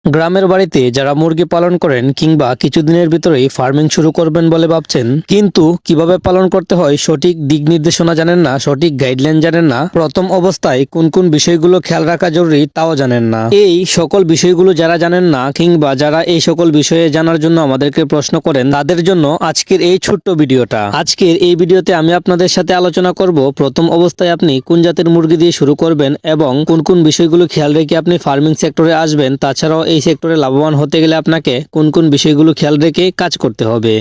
গ্রামের বাড়িতে যারা মুরগি পালন করেন কিংবা কিছুদিনের ভিতরেই ফার্মিং শুরু করবেন বলে ভাবছেন, কিন্তু কিভাবে পালন করতে হয় সঠিক দিক নির্দেশনা জানেন না, সঠিক গাইডলাইন জানেন না, প্রথম অবস্থায় কোন কোন বিষয়গুলো খেয়াল রাখা জরুরি তাও জানেন না। এই সকল বিষয়গুলো যারা জানেন না কিংবা যারা এই সকল বিষয়ে জানার জন্য আমাদেরকে প্রশ্ন করেন, তাদের জন্য আজকের এই ছোট্ট ভিডিওটা। আজকের এই ভিডিওতে আমি আপনাদের সাথে আলোচনা করব প্রথম অবস্থায় আপনি কোন জাতের মুরগি দিয়ে শুরু করবেন এবং কোন কোন বিষয়গুলো খেয়াল রেখে আপনি ফার্মিং সেক্টরে আসবেন। তাছাড়াও এই সেক্টরে লাভবান হতে গেলে আপনাকে কোন কোন বিষয়গুলো খেয়াল রেখে কাজ করতে হবে।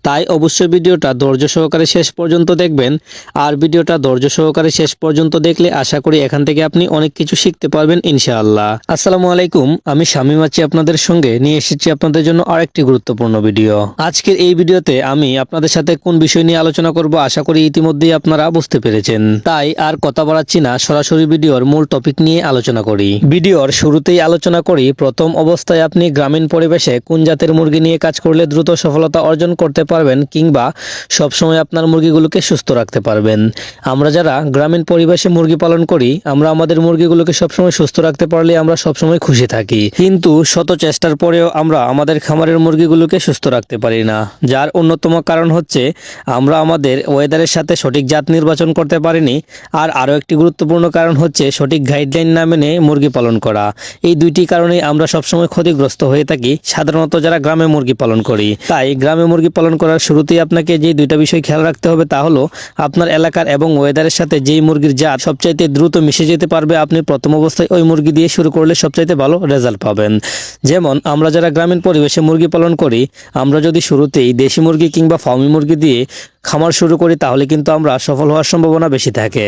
তাই অবশ্যই ভিডিওটা ধৈর্য সহকারে শেষ পর্যন্ত দেখবেন। আর ভিডিওটা ধৈর্য সহকারে শেষ পর্যন্ত দেখলে আশা করি এখান থেকে আপনি অনেক কিছু শিখতে পারবেন ইনশাআল্লাহ। আসসালামু আলাইকুম, আমি শামীম আছি আপনাদের সঙ্গে নিয়ে এসেছি আপনাদের জন্য আরেকটি গুরুত্বপূর্ণ ভিডিও। আজকের এই ভিডিওতে আমি আপনাদের সাথে কোন বিষয় নিয়ে আলোচনা করব আশা করি ইতিমধ্যেই আপনারা বুঝতে পেরেছেন। তাই আর কথা বাড়াচ্ছি না, সরাসরি ভিডিওর মূল টপিক নিয়ে আলোচনা করি। ভিডিওর শুরুতেই আলোচনা করি প্রথম অবস্থায় আপনি গ্রামীণ পরিবেশে কোন জাতের মুরগি নিয়ে কাজ করলে দ্রুত সফলতা অর্জন করতে পারবেন কিংবা সবসময় আপনার মুরগিগুলোকে সুস্থ রাখতে পারবেন। আমরা যারা গ্রামীণ পরিবেশে মুরগি পালন করি, আমরা আমাদের মুরগিগুলোকে সবসময় সুস্থ রাখতে পারলে আমরা সবসময় খুশি থাকি, কিন্তু শত চেষ্টার পরেও আমরা আমাদের খামারের মুরগিগুলোকে সুস্থ রাখতে পারি না। যার অন্যতম কারণ হচ্ছে আমরা আমাদের ওয়েদারের সাথে সঠিক জাত নির্বাচন করতে পারিনি। আর আরও একটি গুরুত্বপূর্ণ কারণ হচ্ছে সঠিক গাইডলাইন না মেনে মুরগি পালন করা। এই দুইটি কারণেই আমরা সবসময় ক্ষতিগ্রস্ত হয়ে থাকি সাধারণত যারা গ্রামে মুরগি পালন করি। তাই গ্রামে মুরগি পালন করার শুরুতেই আপনাকে যে দুইটা বিষয় খেয়াল রাখতে হবে তা হলো আপনার এলাকার এবং ওয়েদারের সাথে যেই মুরগির জাত সবচাইতে দ্রুত মিশে যেতে পারবে, আপনি প্রথম অবস্থায় ওই মুরগি দিয়ে শুরু করলে সবচাইতে ভালো রেজাল্ট পাবেন। যেমন আমরা যারা গ্রামীণ পরিবেশে মুরগি পালন করি, আমরা যদি শুরুতেই দেশি মুরগি কিংবা ফার্মি মুরগি দিয়ে খামার শুরু করি তাহলে কিন্তু আমরা সফল হওয়ার সম্ভাবনা বেশি থাকে।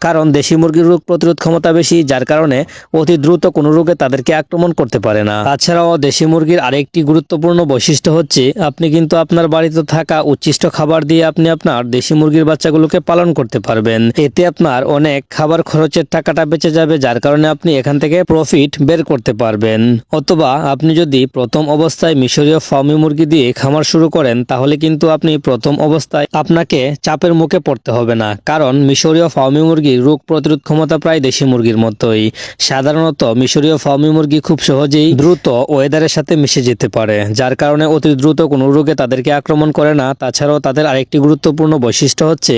কারণ দেশি মুরগির রোগ প্রতিরোধ ক্ষমতা বেশি, যার কারণে অতি দ্রুত কোনো রোগে তাদেরকে আক্রমণ করতে পারে না। তাছাড়াও দেশি মুরগির আরেকটি গুরুত্বপূর্ণ বৈশিষ্ট্য হচ্ছে আপনি কিন্তু আপনার বাড়িতে থাকা উচ্ছিষ্ট খাবার দিয়ে আপনি আপনার দেশি মুরগির বাচ্চাগুলোকে পালন করতে পারবেন। এতে আপনার অনেক খাবার খরচের টাকাটা বেঁচে যাবে, যার কারণে আপনি এখান থেকে প্রফিট বের করতে পারবেন। অথবা আপনি যদি প্রথম অবস্থায় মিশরীয় ফার্মি মুরগি দিয়ে খামার শুরু করেন তাহলে কিন্তু আপনি প্রথম অবস্থায় আপনাকে চাপের মুখে পড়তে হবে না, কারণ মিশরীয় ফার্মি মুরগির রোগ প্রতিরোধ ক্ষমতা প্রায় দেশি মুরগির মতোই। সাধারণত মিশরীয় ফার্মি মুরগি খুব সহজেই দ্রুত ওয়েদারের সাথে মিশে যেতে পারে, যার কারণে অতি দ্রুত কোনো রোগে তাদেরকে আক্রমণ করে না। তাছাড়াও তাদের আরেকটি গুরুত্বপূর্ণ বৈশিষ্ট্য হচ্ছে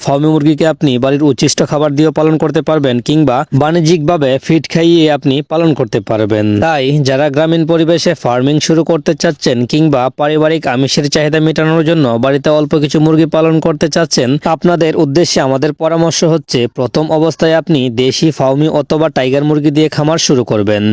ফার্মি মুরগিকে আপনি বাড়ির উচ্ছিষ্ট খাবার দিয়েও পালন করতে পারবেন কিংবা বাণিজ্যিকভাবে ফিড খাইয়ে আপনি পালন করতে পারবেন। তাই যারা গ্রামীণ পরিবেশে ফার্মিং শুরু করতে চাচ্ছেন কিংবা পারিবারিক আমিষের চাহিদা মেটানোর জন্য বাড়িতে অল্প কিছু মুরগি পালন করতে চাচ্ছেন, আপনাদের উদ্দেশ্যে আমাদের পরামর্শ হচ্ছে প্রথম অবস্থায় আপনি দেশি ফার্মি অথবা টাইগার মুরগি দিয়ে খামার শুরু করবেন।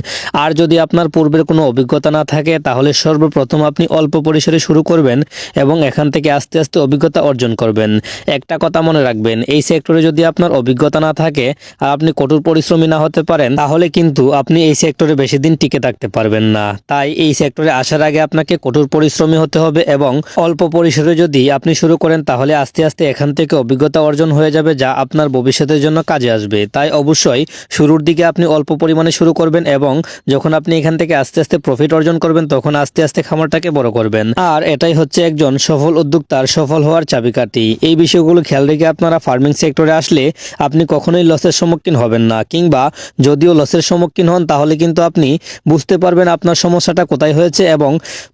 আর যদি আপনার পূর্বের কোনো অভিজ্ঞতা না থাকে তাহলে সর্বপ্রথম আপনি অল্প পরিসরে শুরু করবেন এবং এখান থেকে আস্তে আস্তে অভিজ্ঞতা অর্জন করবেন। একটা কথা মনে রাখবেন, এই সেক্টরে যদি আপনার অভিজ্ঞতা না থাকে আর আপনি কঠোর পরিশ্রমী না হতে পারেন তাহলে কিন্তু আপনি এই সেক্টরে বেশি দিন টিকে থাকতে পারবেন না। তাই এই সেক্টরে আসার আগে আপনাকে কঠোর পরিশ্রমী হতে হবে এবং অল্প পরিসরে যদি আপনি শুরু করেন তাহলে আস্তে আস্তে এখান থেকে অভিজ্ঞতা অর্জন হয়ে যাবে, যা আপনার ভবিষ্যতের জন্য কাজে আসবে। তাই অবশ্যই শুরুর দিকে আপনি অল্প পরিমাণে শুরু করবেন এবং যখন আপনি এখান থেকে আস্তে আস্তে প্রফিট অর্জন করবেন তখন আস্তে আস্তে খামারটাকে বড় করবেন। আর এটাই হচ্ছে একজন সফল উদ্যোক্তার সফল হওয়ার চাবিকাঠি। এই বিষয়গুলো খেয়াল রেখে আপনারা ফার্মিং সেক্টরে আসলে আপনি কখনোই লসের সম্মুখীন হবেন না, কিংবা যদিও লসের সম্মুখীন হন তাহলে কিন্তু আপনি বুঝতে পারবেন আপনার সমস্যাটা কোথায় হয়েছে এবং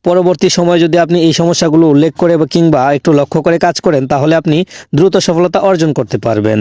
পরবর্তী সময়ে যদি আপনি এই সমস্যাগুলো উল্লেখ করে কিংবা একটু লক্ষ্য করে কাজ করেন তাহলে আপনি দ্রুত সফলতা অর্জন করতে পারবেন।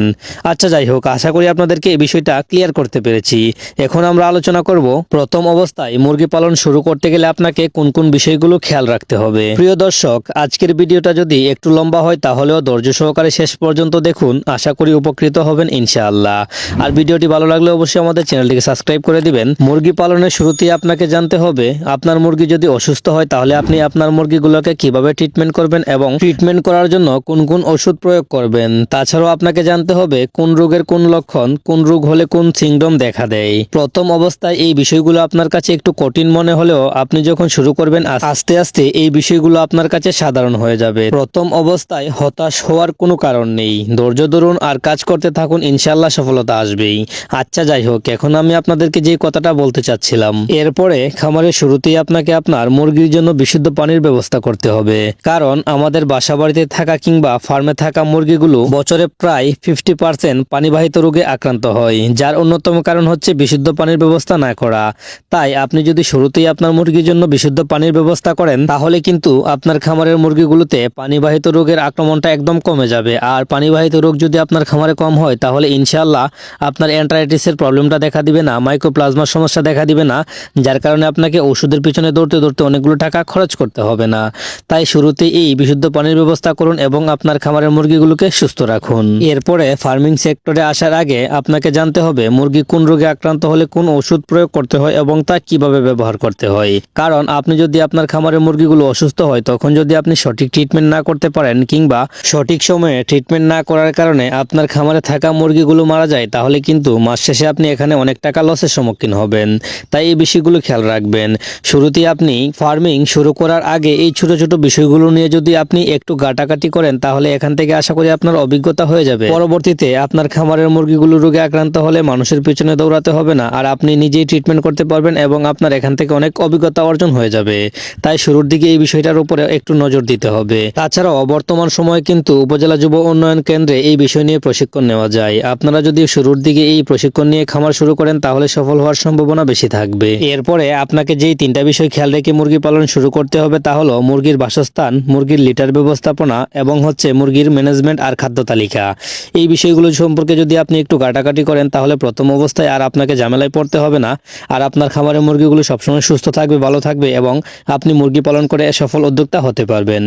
আচ্ছা, যাই হোক, আশা করি আপনাদেরকে এই বিষয়টা ক্লিয়ার করতে পেরেছি। এখন আমরা আলোচনা করব প্রথম অবস্থায় মুরগি পালন শুরু করতে গেলে আপনাকে কোন কোন বিষয়গুলো খেয়াল রাখতে হবে। প্রিয় দর্শক, আজকের ভিডিওটা যদি একটু লম্বা হয় তাহলেও ধৈর্য সহকারে শেষ পর্যন্ত দেখুন, আশা করি উপকৃত হবেন ইনশাআল্লাহ। আর ভিডিওটি ভালো লাগলে অবশ্যই আমাদের চ্যানেলটিকে সাবস্ক্রাইব করে দিবেন। মুরগি পালনের শুরুতেই আপনাকে জানতে হবে আপনার মুরগি যদি অসুস্থ হয় তাহলে আপনি আপনার মুরগিগুলোকে কিভাবে ট্রিটমেন্ট করবেন এবং ট্রিটমেন্ট করার জন্য কোন কোন ওষুধ প্রয়োগ করবেন। তাছাড়াও আপনাকে জানতে হবে কোন রোগের কোন লক্ষণ, কোন রোগ হলে কোন সিমটম দেখা দেয়। প্রথম অবস্থায় এই বিষয়গুলো আপনার কাছে একটু কঠিন মনে হলেও আপনি যখন শুরু করবেন আস্তে আস্তে এই বিষয়গুলো আপনার কাছে সাধারণ হয়ে যাবে। প্রথম অবস্থায় হতাশ হওয়ার কোনো কারণ নেই, ধৈর্য ধরুন আর কাজ করতে থাকুন, ইনশাআল্লাহ সফলতা আসবেই। আচ্ছা, যাই হোক, এখন আমি আপনাদেরকে যে কথাটা বলতে চাচ্ছিলাম, এরপরে খামারের শুরুতেই আপনাকে আপনার মুরগির জন্য বিশুদ্ধ পানির ব্যবস্থা করতে হবে। কারণ আমাদের বাসা বাড়িতে থাকা থাকা কিংবা ফার্মে থাকা মুরগিগুলো বছরে প্রায় 50% পানিবাহিত রোগে আক্রান্ত হয়, যার অন্যতম কারণ হচ্ছে বিশুদ্ধ পানির ব্যবস্থা না করা। তাই আপনি যদি শুরুতেই আপনার মুরগির জন্য বিশুদ্ধ পানির ব্যবস্থা করেন তাহলে কিন্তু আপনার খামারের মুরগিগুলোতে পানিবাহিত রোগের আক্রমণটা একদম কমে যাবে। আর পানিবাহিত রোগ যদি আপনার খামারে কম হয় তাহলে ইনশাআল্লাহ আপনার এন্টারাইটিসের প্রবলেমটা দেখা দিবে না, মাইক্রোপ্লাজমার সমস্যা দেখা দিবে না, যার কারণে আপনাকে ওষুধের পিছনে দৌড়তে দৌড়তে অনেকগুলো টাকা খরচ করতে হবে না। তাই শুরুতে এই বিশুদ্ধ পানির ব্যবস্থা করুন এবং আপনার খামারের মুরগিগুলোকে সুস্থ রাখুন। এরপরে ফার্মিং সেক্টরে আসার আগে আপনাকে জানতে হবে মুরগি কোন রোগে আক্রান্ত হলে কোন ওষুধ প্রয়োগ করতে হয় এবং তা কিভাবে ব্যবহার করতে হয়। কারণ আপনি যদি আপনার খামারের মুরগিগুলো অসুস্থ হয় তখন যদি আপনি সঠিক ট্রিটমেন্ট না করতে পারেন কিংবা সঠিক সময়ে ট্রিটমেন্ট না করার কারণে আপনার খামারে থাকা মুরগিগুলো মারা যায় তাহলে কিন্তু মাস শেষে আপনি এখানে অনেক টাকা লসের সম্মুখীন হবেন। তাই এই বিষয়গুলো খেয়াল রাখবেন। শুরুতেই আপনি ফার্মিং শুরু করার আগে এই ছোট ছোট বিষয়গুলো নিয়ে যদি আপনি একটু ঘাটাঘাটি করেন তাহলে এখান থেকে আশা করি আপনার অভিজ্ঞতা হয়ে যাবে। পরবর্তীতে আপনার খামারের মুরগিগুলো রোগে আক্রান্ত হলে মানুষের পিছনে দৌড়াতে হবে না, আর আপনি নিজেই ট্রিটমেন্ট করতে পারবেন এবং আপনার এখান থেকে অনেক অভিজ্ঞতা অর্জন হয়ে যাবে। তাই শুরুর দিকে এই বিষয়টার উপরে একটু নজর দিতে হবে। তাছাড়াও বর্তমান সময়ে কিন্তু উপজেলা যুব উন্নয়ন কেন্দ্রে এই বিষয় নিয়ে প্রশিক্ষণ নেওয়া যায়। আপনারা যদি শুরুর দিকে এই প্রশিক্ষণ নিয়ে খামার শুরু করেন তাহলে সফল হওয়ার সম্ভাবনা বেশি থাকবে। এরপরে আপনাকে যেই তিনটা বিষয় খেয়াল রেখে মুরগি পালন শুরু করতে হবে তা হলো মুরগির বাসস্থান, মুরগির লিটার ব্যবস্থাপনা এবং হচ্ছে মুরগির ম্যানেজমেন্ট আর খাদ্য তালিকা। এই বিষয়গুলো সম্পর্কে যদি আপনি একটু ঘাটাঘাটি করেন তাহলে প্রথম অবস্থায় আর আপনাকে ঝামেলায় পড়তে হবে না, আর আপনার খামারের মুরগিগুলো সবসময় সুস্থ থাকবে, ভালো থাকবে এবং আপনি মুরগি পালন করে সফল উদ্যোক্তা হতে পারবেন।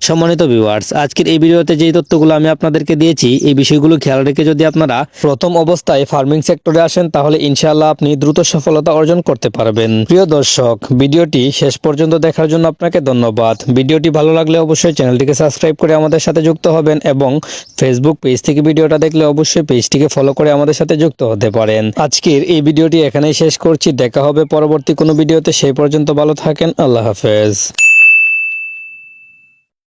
সম্মানিত ভিউয়ার্স, আজকের এই ভিডিওতে যেই তথ্যগুলো আমি আপনাদেরকে দিয়েছি এই বিষয়গুলো খেয়াল রেখে যদি আপনারা প্রথম অবস্থায় ফার্মিং সেক্টরে আসেন তাহলে ইনশাআল্লাহ আপনি দ্রুত সফলতা অর্জন করতে পারবেন। প্রিয় দর্শক, ভিডিওটি শেষ পর্যন্ত দেখার জন্য আপনাকে ধন্যবাদ। ভিডিওটি ভালো লাগলে অবশ্যই চ্যানেলটিকে সাবস্ক্রাইব করে আমাদের সাথে যুক্ত হবেন এবং ফেসবুক পেজ থেকে ভিডিওটা দেখলে অবশ্যই পেজটিকে ফলো করে আমাদের সাথে যুক্ত হতে পারেন। আজকের এই ভিডিওটি এখানেই শেষ করছি। দেখা হবে পরবর্তী কোনো ভিডিওতে। সেই পর্যন্ত ভালো থাকেন। আল্লাহ হাফেজ।